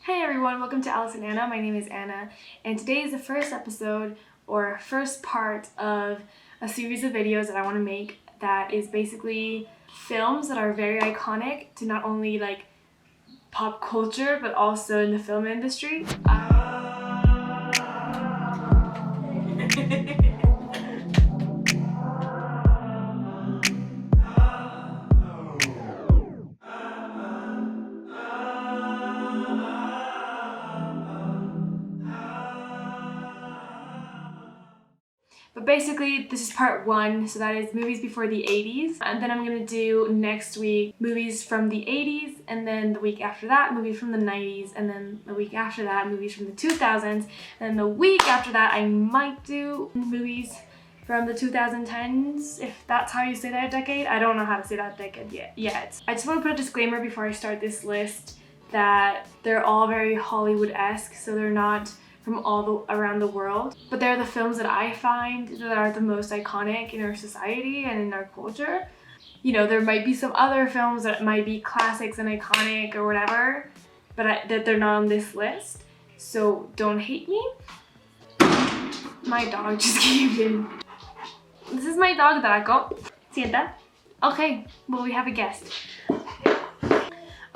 Hey everyone, welcome to Alice and Anna. My name is Anna, and today is the first episode or first part of a series of videos that I want to make that is basically films that are very iconic to not only like pop culture but also in the film industry. But basically, this is part one, so that is movies before the 80s. And then I'm gonna do next week movies from the 80s, and then the week after that, movies from the 90s, and then the week after that, movies from the 2000s. And then the week after that, I might do movies from the 2010s, if that's how you say that decade. I don't know how to say that decade yet. I just want to put a disclaimer before I start this list that they're all very Hollywood-esque, so they're not from around the world, but they're the films that I find that are the most iconic in our society and in our culture. You know, there might be some other films that might be classics and iconic or whatever, but that they're not on this list, so don't hate me. My dog just came in. This is my dog, Draco. Sienta. Okay, well, we have a guest.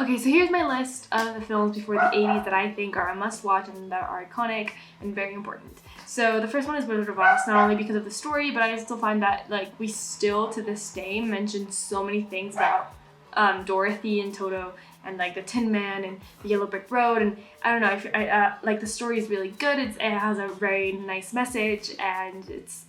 Okay, so here's my list of the films before the 80s that I think are a must-watch and that are iconic and very important. So the first one is Wizard of Oz, not only because of the story, but I still find that like we still to this day mention so many things about Dorothy and Toto and like the Tin Man and the Yellow Brick Road, and I don't know, like the story is really good. It has a very nice message and it's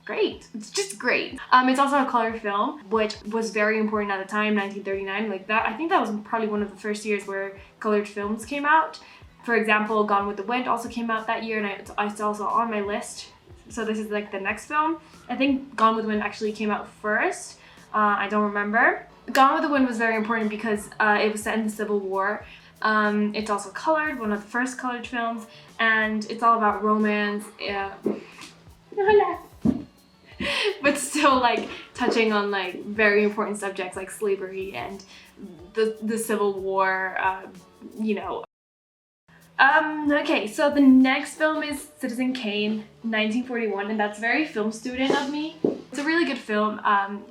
great. It's just great. It's also a color film, which was very important at the time, 1939. Like that, I think that was probably one of the first years where colored films came out. For example, Gone with the Wind also came out that year, and it's also on my list. So this is like the next film. I think Gone with the Wind actually came out first. I don't remember. Gone with the Wind was very important because it was set in the Civil War. It's also colored, one of the first colored films, and it's all about romance. But still like touching on like very important subjects like slavery and the Civil War, you know. Okay, so the next film is Citizen Kane, 1941, and that's very film student of me. It's a really good film,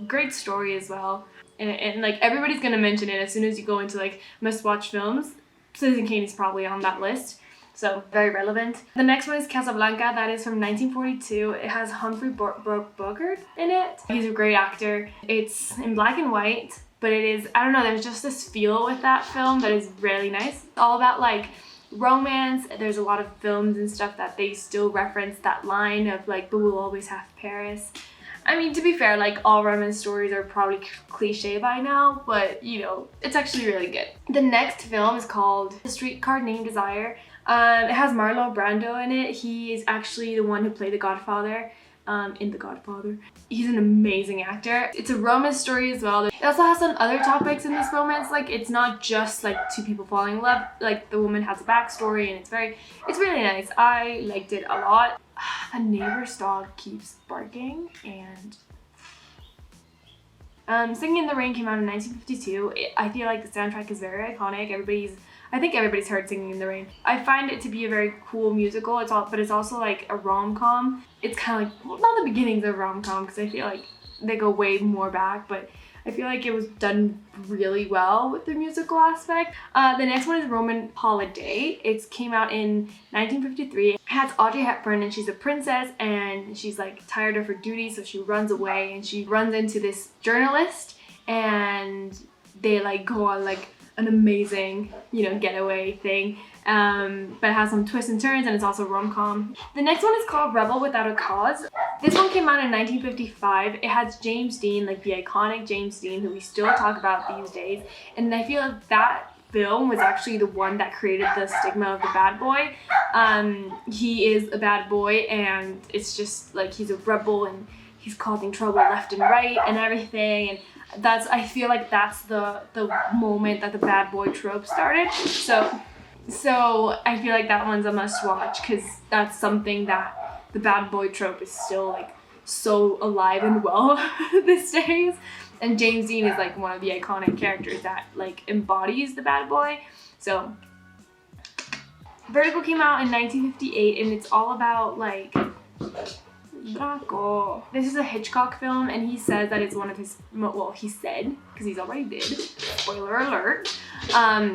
great story as well, and like everybody's gonna mention it as soon as you go into like must-watch films. Citizen Kane is probably on that list. So very relevant. The next one is Casablanca. That is from 1942. It has Humphrey Bogart in it. He's a great actor. It's in black and white, but it is, I don't know, there's just this feel with that film that is really nice. It's all about like romance. There's a lot of films and stuff that they still reference that line of like, but we'll always have Paris. I mean, to be fair, like all romance stories are probably cliche by now, but you know, it's actually really good. The next film is called A Streetcar Named Desire. It has Marlon Brando in it. He is actually the one who played the Godfather in The Godfather. He's an amazing actor. It's a romance story as well. It also has some other topics in this romance. Like it's not just like two people falling in love. Like the woman has a backstory and it's really nice. I liked it a lot. The neighbor's dog keeps barking and Singing in the Rain came out in 1952. I feel like the soundtrack is very iconic. I think everybody's heard Singing in the Rain. I find it to be a very cool musical. But it's also like a rom-com. It's kind of like, well, not the beginnings of rom-com because I feel like they go way more back, but I feel like it was done really well with the musical aspect. The next one is Roman Holiday. It came out in 1953. It has Audrey Hepburn and she's a princess and she's like tired of her duties, so she runs away and she runs into this journalist and they like go on like an amazing, you know, getaway thing. But it has some twists and turns and it's also rom-com. The next one is called Rebel Without a Cause. This one came out in 1955. It has James Dean, like the iconic James Dean who we still talk about these days. And I feel like that film was actually the one that created the stigma of the bad boy. He is a bad boy and it's just like he's a rebel and he's causing trouble left and right and everything. And I feel like that's the moment that the bad boy trope started. So I feel like that one's a must watch because that's something that the bad boy trope is still like so alive and well these days. And James Dean is like one of the iconic characters that like embodies the bad boy. So Vertigo came out in 1958 and it's all about like Draco. This is a Hitchcock film and he says that it's one of his, well he said, because he's already did, spoiler alert,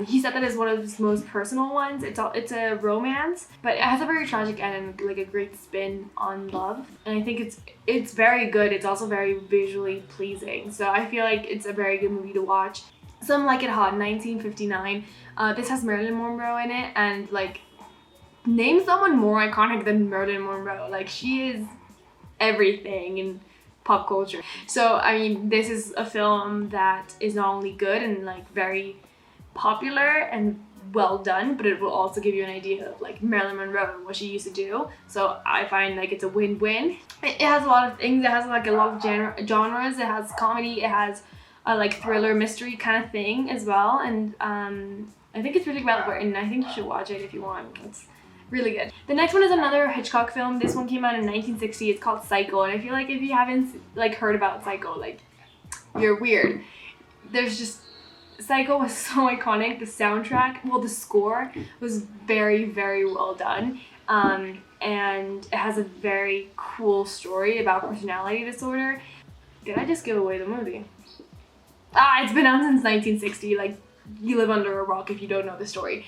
he said that it's one of his most personal ones. It's a romance, but it has a very tragic end and like a great spin on love. And I think it's very good. It's also very visually pleasing. So I feel like it's a very good movie to watch. Some Like It Hot, 1959. This has Marilyn Monroe in it and like, name someone more iconic than Marilyn Monroe. Like she is everything in pop culture. So I mean, this is a film that is not only good and like very popular and well done, but it will also give you an idea of like Marilyn Monroe and what she used to do. So I find like it's a win-win. It has a lot of things. It has like a lot of genres. It has comedy. It has a like thriller mystery kind of thing as well. And I think it's really well written. I think you should watch it if you want. It's really good. The next one is another Hitchcock film. This one came out in 1960. It's called Psycho, and I feel like if you haven't like heard about Psycho, like you're weird. There's just, Psycho was so iconic. The soundtrack, well, the score was very, very well done, and it has a very cool story about personality disorder. Did I just give away the movie? It's been out since 1960. Like, you live under a rock if you don't know the story.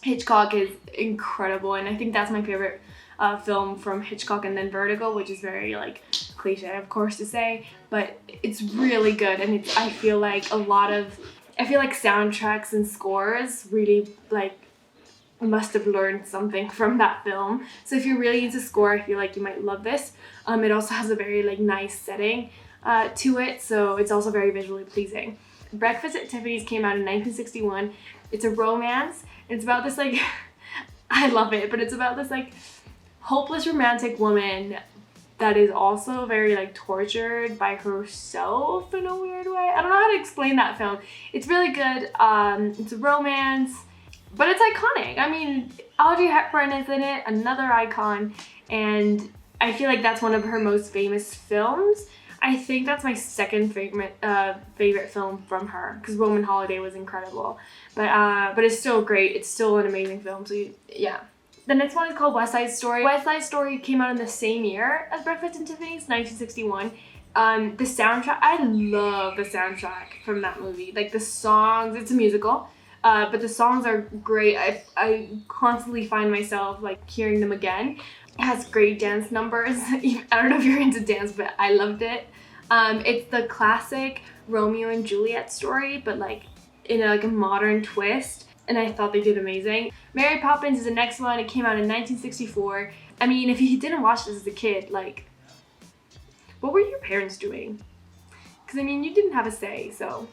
Hitchcock is incredible, and I think that's my favorite film from Hitchcock, and then Vertigo, which is very like cliche of course to say, but it's really good. And I feel like soundtracks and scores really like must have learned something from that film. So if you're really into score, I feel like you might love this. It also has a very like nice setting to it, so it's also very visually pleasing. Breakfast at Tiffany's came out in 1961. It's a romance. It's about this like, I love it, but it's about this like hopeless romantic woman that is also very like tortured by herself in a weird way. I don't know how to explain that film. It's really good. It's a romance, but it's iconic. I mean, Audrey Hepburn is in it, another icon, and I feel like that's one of her most famous films. I think that's my second favorite film from her, because Roman Holiday was incredible. But it's still great. It's still an amazing film. So yeah. The next one is called West Side Story. West Side Story came out in the same year as Breakfast at Tiffany's, 1961. The soundtrack, I love the soundtrack from that movie. Like the songs, it's a musical, but the songs are great. I constantly find myself like hearing them again. It has great dance numbers. I don't know if you're into dance, but I loved it. It's the classic Romeo and Juliet story, but like in a modern twist, and I thought they did amazing. Mary Poppins is the next one. It came out in 1964. I mean, if you didn't watch this as a kid, like, what were your parents doing? Because I mean, you didn't have a say, so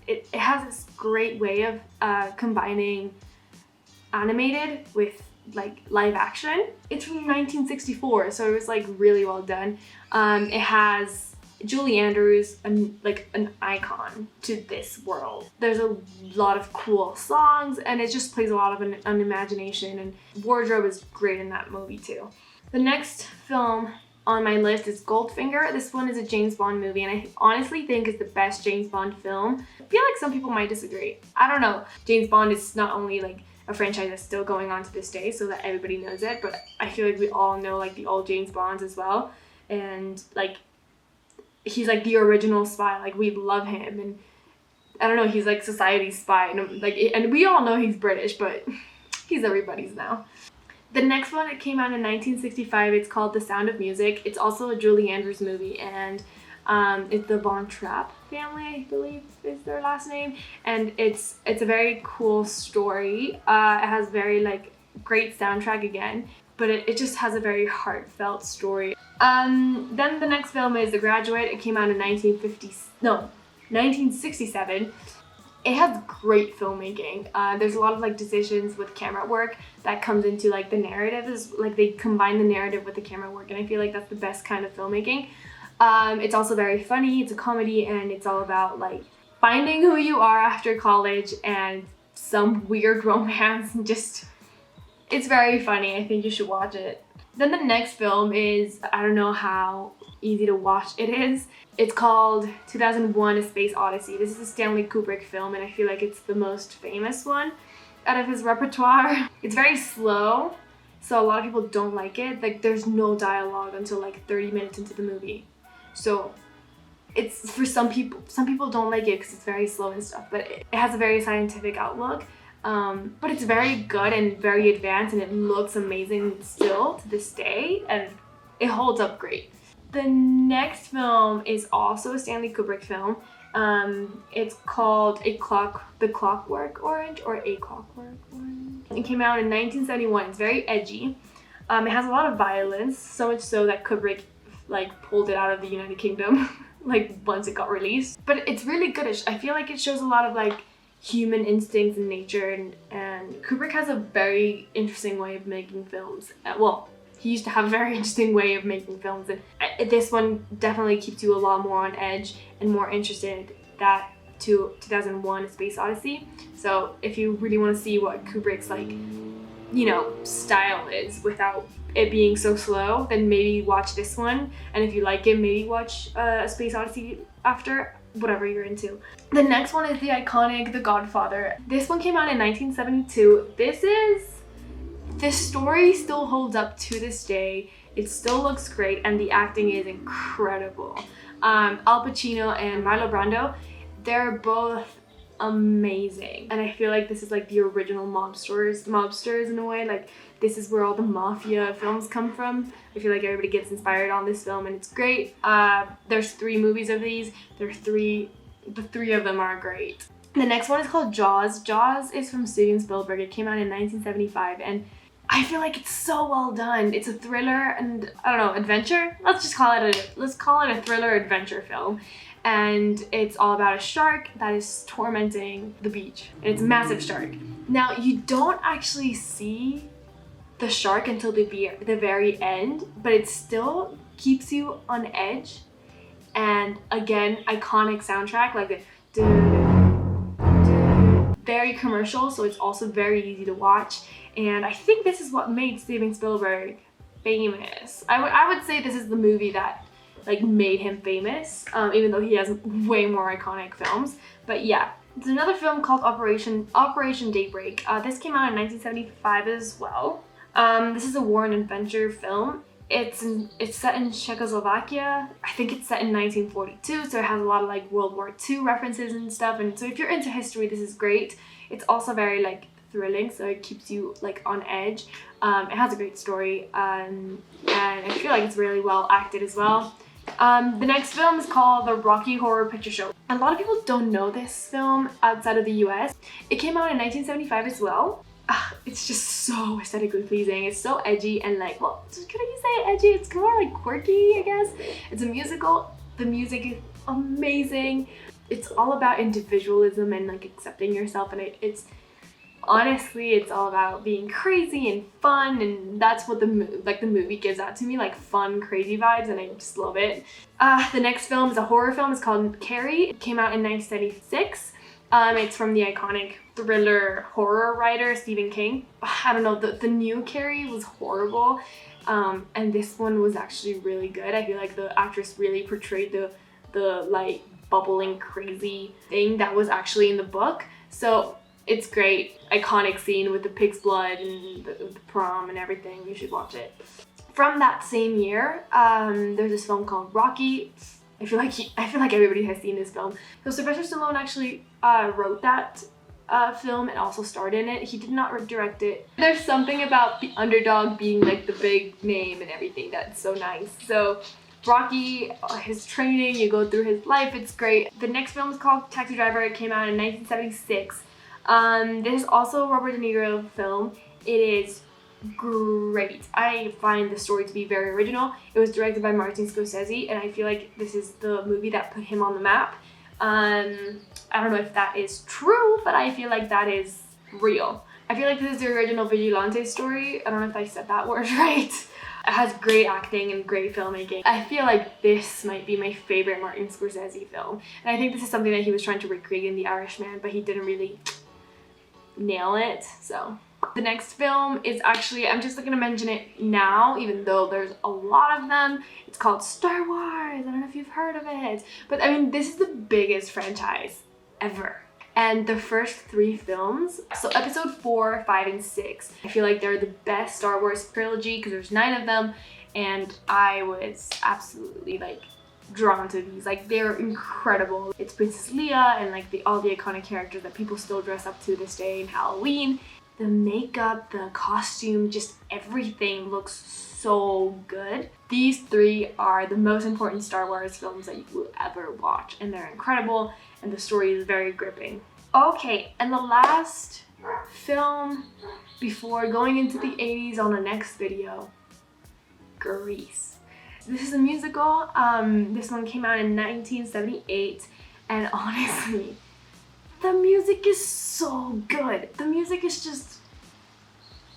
it has this great way of combining animated with like live action. It's from 1964, so it was like really well done. It has Julie Andrews, an icon to this world. There's a lot of cool songs, and it just plays a lot of an imagination, and wardrobe is great in that movie too. The next film on my list is Goldfinger. This one is a James Bond movie, and I honestly think it's the best James Bond film. I feel like some people might disagree. I don't know. James Bond is not only like a franchise that's still going on to this day, so that everybody knows it, but I feel like we all know like the old James Bonds as well, and like he's like the original spy. Like we love him, and I don't know, he's like society's spy, and we all know he's British, but he's everybody's now. The next one, it came out in 1965. It's called The Sound of Music. It's also a Julie Andrews movie, and it's the Von Trapp family, I believe is their last name, and it's a very cool story. It has very like great soundtrack again, but it just has a very heartfelt story. Then the next film is The Graduate. It came out in 1967. It has great filmmaking. There's a lot of like decisions with camera work that comes into like the narrative. Is like they combine the narrative with the camera work, and I feel like that's the best kind of filmmaking. It's also very funny. It's a comedy, and it's all about like finding who you are after college and some weird romance. And just, it's very funny. I think you should watch it. Then the next film is, I don't know how easy to watch it is. It's called 2001: A Space Odyssey. This is a Stanley Kubrick film, and I feel like it's the most famous one. out of his repertoire. It's very slow, so a lot of people don't like it. Like there's no dialogue until like 30 minutes into the movie. So it's for some people don't like it because it's very slow and stuff, but it has a very scientific outlook. But it's very good and very advanced, and it looks amazing still to this day, and it holds up great. The next film is also a Stanley Kubrick film. It's called The Clockwork Orange or A Clockwork Orange. It came out in 1971. It's very edgy. It has a lot of violence, so much so that Kubrick like pulled it out of the United Kingdom like once it got released. But it's really good. I feel like it shows a lot of like human instincts in nature, and Kubrick has a very interesting way of making films. Well, he used to have a very interesting way of making films, and this one definitely keeps you a lot more on edge and more interested that to 2001 A Space Odyssey. So if you really want to see what Kubrick's like, you know, style is without it being so slow, then maybe watch this one. And if you like it, maybe watch A Space Odyssey after, whatever you're into. The next one is the iconic The Godfather. This one came out in 1972. This story still holds up to this day. It still looks great, and the acting is incredible. Al Pacino and Marlon Brando, they're both amazing. And I feel like this is like the original mobsters in a way. Like this is where all the mafia films come from. I feel like everybody gets inspired on this film, and it's great. There's 3 movies of these. The 3 of them are great. The next one is called Jaws. Jaws is from Steven Spielberg. It came out in 1975, and I feel like it's so well done. It's a thriller and, I don't know, adventure? Let's call it a thriller adventure film. And it's all about a shark that is tormenting the beach. And it's a massive shark. Now, you don't actually see the shark until the very end, but it still keeps you on edge. And again, iconic soundtrack, like the very commercial, so it's also very easy to watch. And I think this is what made Steven Spielberg famous. I would say this is the movie that like made him famous, even though he has way more iconic films. But yeah, there's another film called Operation Daybreak. This came out in 1975 as well. This is a war and adventure film. It's set in Czechoslovakia. I think it's set in 1942, so it has a lot of like World War II references and stuff. And so if you're into history, this is great. It's also very like thrilling, so it keeps you like on edge. It has a great story, and I feel like it's really well acted as well. The next film is called The Rocky Horror Picture Show. A lot of people don't know this film outside of the US. It came out in 1975 as well. It's just so aesthetically pleasing. It's so edgy and like, well, could you say edgy? It's more like quirky, I guess. It's a musical. The music is amazing. It's all about individualism and like accepting yourself, and it's honestly, it's all about being crazy and fun, and that's what the movie gives out to me, like fun, crazy vibes, and I just love it. The next film is a horror film. It's called Carrie. It came out in 1976. It's from the iconic thriller horror writer Stephen King. I don't know, the new Carrie was horrible, and this one was actually really good. I feel like the actress really portrayed the like bubbling crazy thing that was actually in the book. So it's great. Iconic scene with the pig's blood and the prom and everything. You should watch it. From that same year, there's this film called Rocky. I feel like everybody has seen this film. So Sylvester Stallone actually wrote that film and also starred in it. He did not direct it. There's something about the underdog being like the big name and everything that's so nice. So Rocky, his training, you go through his life, it's great. The next film is called Taxi Driver. It came out in 1976. This is also a Robert De Niro film. It is great. I find the story to be very original. It was directed by Martin Scorsese, and I feel like this is the movie that put him on the map. I don't know if that is true, but I feel like that is real. I feel like this is the original Vigilante story. I don't know if I said that word right. It has great acting and great filmmaking. I feel like this might be my favorite Martin Scorsese film. And I think this is something that he was trying to recreate in The Irishman, but he didn't really nail it. So the next film is actually, I'm just going to mention it now, even though there's a lot of them. It's called Star Wars. I don't know if you've heard of it. But I mean, this is the biggest franchise ever. And the first 3 films, so episode 4, 5, and 6, I feel like they're the best Star Wars trilogy because there's 9 of them, and I was absolutely like drawn to these. Like, they're incredible. It's Princess Leia and like all the iconic characters that people still dress up to this day in Halloween. The makeup, the costume, just everything looks so good. These 3 are the most important Star Wars films that you will ever watch, and they're incredible, and the story is very gripping. Okay, and the last film before going into the 80s on the next video, Grease. This is a musical. This one came out in 1978, and honestly, the music is so good. The music is just,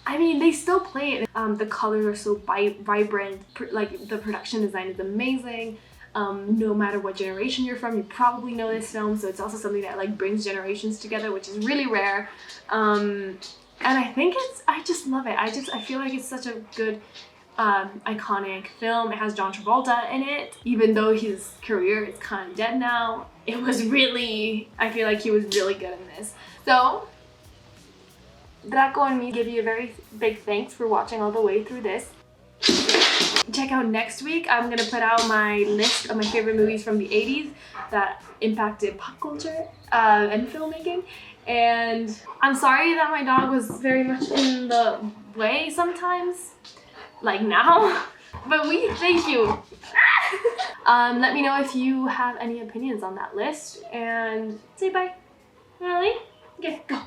I mean, they still play it. The colors are so vibrant. Like, the production design is amazing. No matter what generation you're from, you probably know this film. So it's also something that like brings generations together, which is really rare. And I think I just love it. I feel like it's such a good, iconic film. It has John Travolta in it, even though his career is kind of dead now. It was really, I feel like he was really good in this. So Draco and me give you a very big thanks for watching all the way through this. Check out next week. I'm gonna put out my list of my favorite movies from the 80s that impacted pop culture and filmmaking. And I'm sorry that my dog was very much in the way sometimes, like now, but we thank you. Let me know if you have any opinions on that list, and say bye. Really? Okay, go.